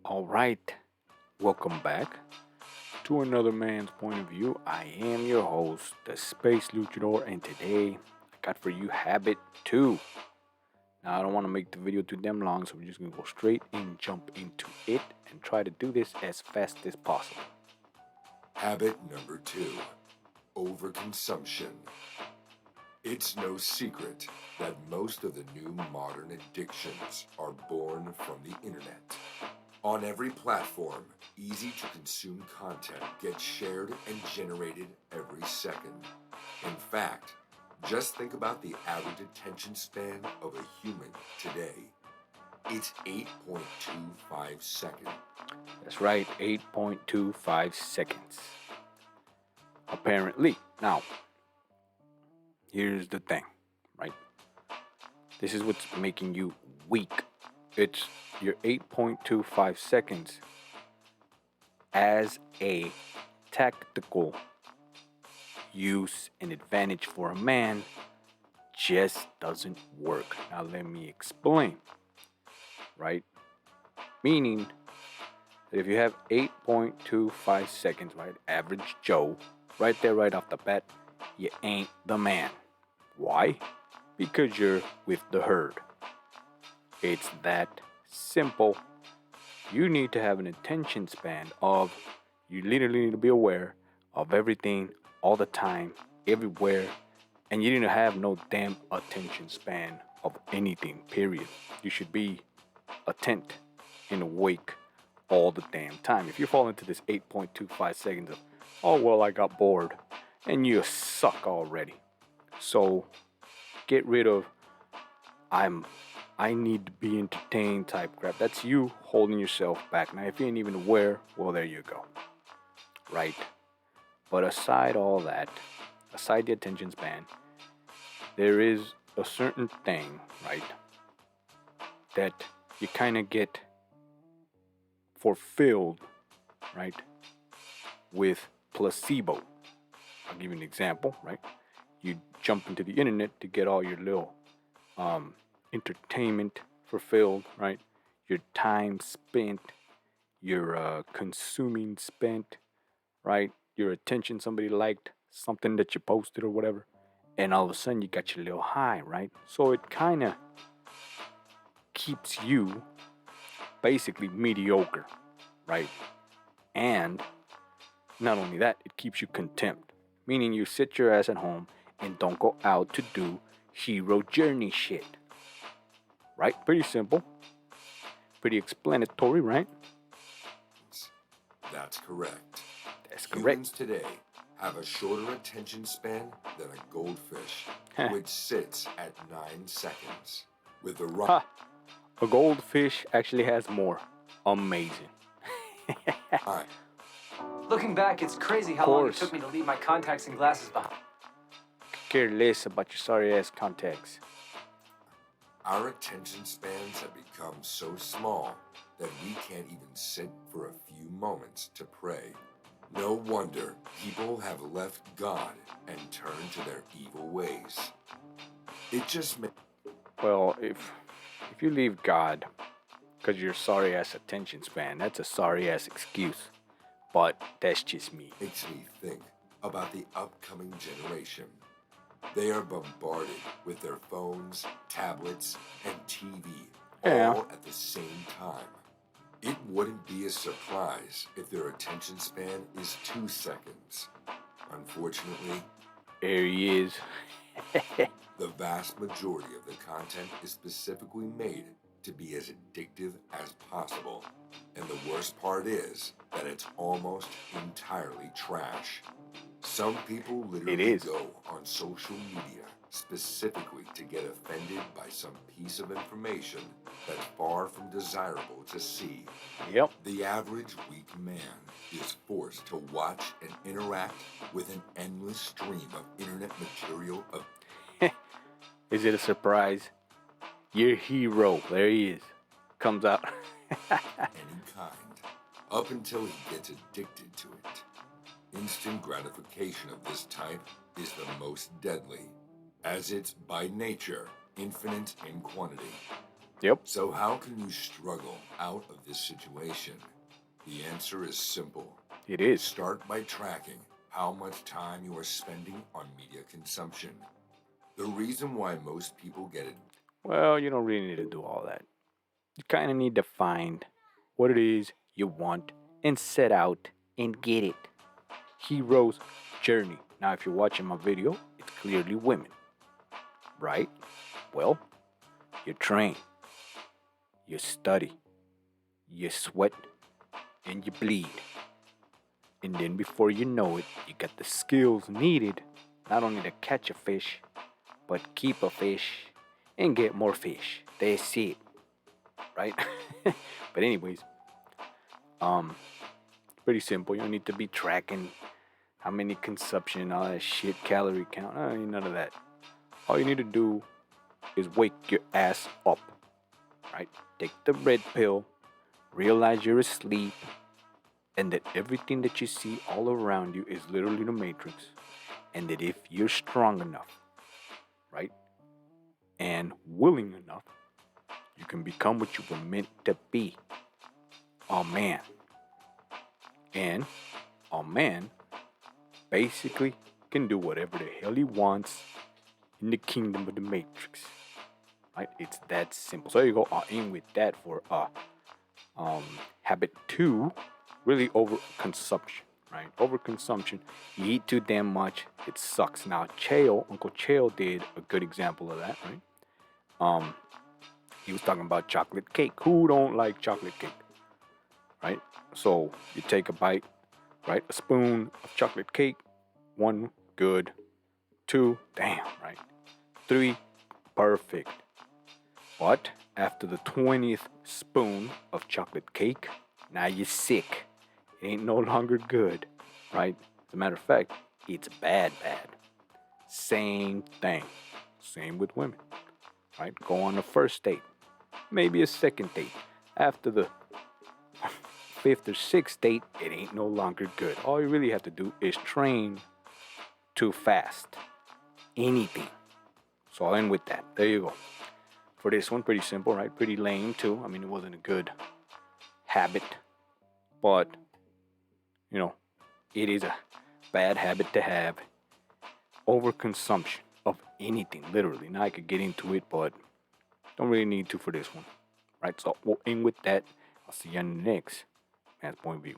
All right, welcome back to another man's point of view. I am your host, the Space Luchador, and today I got for you Habit 2. Now, I don't want to make the video too damn long, so we're just gonna go straight and jump into it and try to do this as fast as possible. Habit number 2, overconsumption. It's no secret that most of the new modern addictions are born from the internet. On every platform, easy to consume content gets shared and generated every second. In fact, just think about the average attention span of a human today. It's 8.25 seconds. That's right, 8.25 seconds. Apparently. Now, here's the thing, right? This is what's making you weak. It's your 8.25 seconds as a tactical use and advantage for a man just doesn't work. Now, let me explain, right? Meaning that if you have 8.25 seconds, right, average Joe, right there, right off the bat, you ain't the man. Why? Because you're with the herd. It's that simple. You need to have an attention span of, you literally need to be aware of everything all the time, everywhere, and you need to have no damn attention span of anything, period. You should be attent and awake all the damn time. If you fall into this 8.25 seconds of, oh, well, I got bored, and you suck already. So get rid of, I'm I need to be entertained type crap. That's you holding yourself back. Now, if you ain't even aware, well, there you go. Right? But aside all that, aside the attention span, there is a certain thing, right, that you kind of get fulfilled, right, with placebo. I'll give you an example, right? You jump into the internet to get all your little entertainment fulfilled, right? Your time spent, your consuming spent, right? Your attention, somebody liked something that you posted or whatever, and all of a sudden you got your little high, right? So it kind of keeps you basically mediocre, right? And not only that, it keeps you contempt, meaning you sit your ass at home and don't go out to do hero journey shit. Right? Pretty simple. Pretty explanatory, right? That's correct. That's Humans correct. today have a shorter attention span than a goldfish, which sits at 9 seconds. With the right. Ha! A goldfish actually has more. Amazing. Looking back, it's crazy how long it took me to leave my contacts and glasses behind. Care less about your sorry ass contacts. Our attention spans have become so small that we can't even sit for a few moments to pray. No wonder people have left God and turned to their evil ways. It just makes. Well, if you leave God because your sorry ass attention span, that's a sorry ass excuse. But that's just me. Makes me think about the upcoming generation. They are bombarded with their phones, tablets, and TV all at the same time. It wouldn't be a surprise if their attention span is 2 seconds. Unfortunately, there he is. The vast majority of the content is specifically made to be as addictive as possible. And the worst part is that it's almost entirely trash. Some people literally go on social media specifically to get offended by some piece of information that's far from desirable to see. Yep. The average weak man is forced to watch and interact with an endless stream of internet material of. Is it a surprise? Your hero, there he is, comes out. Any kind, up until he gets addicted to it. Instant gratification of this type is the most deadly, as it's by nature infinite in quantity. Yep. So, how can you struggle out of this situation? The answer is simple. It is. Start by tracking how much time you are spending on media consumption. The reason why most people get it. Well, you don't really need to do all that. You kind of need to find what it is you want and set out and get it. Hero's journey. Now, if you're watching my video, it's clearly women, right? Well, you train, you study, you sweat, and you bleed. And then before you know it, you got the skills needed not only to catch a fish, but keep a fish and get more fish. That's it, right? But anyways, um, pretty simple. You don't need to be tracking how many consumption, all that shit, calorie count. Ain't none of that. All you need to do is wake your ass up, right? Take the red pill, realize you're asleep, and that everything that you see all around you is literally the matrix. And that if you're strong enough, right, and willing enough, you can become what you were meant to be, a man. And a man basically can do whatever the hell he wants in the kingdom of the matrix, right? It's that simple. So there you go. I'll aim with that for habit 2, really overconsumption, right? Overconsumption. You eat too damn much, it sucks. Now, Uncle Chael did a good example of that, right? He was talking about chocolate cake. Who don't like chocolate cake, right? So you take a bite, right? A spoon of chocolate cake. 1, good. 2, damn, right? 3, perfect. But after the 20th spoon of chocolate cake, now you're sick. It ain't no longer good, right? As a matter of fact, it's bad, bad. Same thing. Same with women, right? Go on a first date, maybe a second date. After the 5th or 6th date, it ain't no longer good. All you really have to do is train to fast. Anything. So I'll end with that. There you go. For this one, pretty simple, right? Pretty lame too. I mean, it wasn't a good habit, but you know, it is a bad habit to have. Overconsumption of anything, literally. Now I could get into it, but don't really need to for this one, right? So we'll end with that. I'll see you on the next Man's Point of View.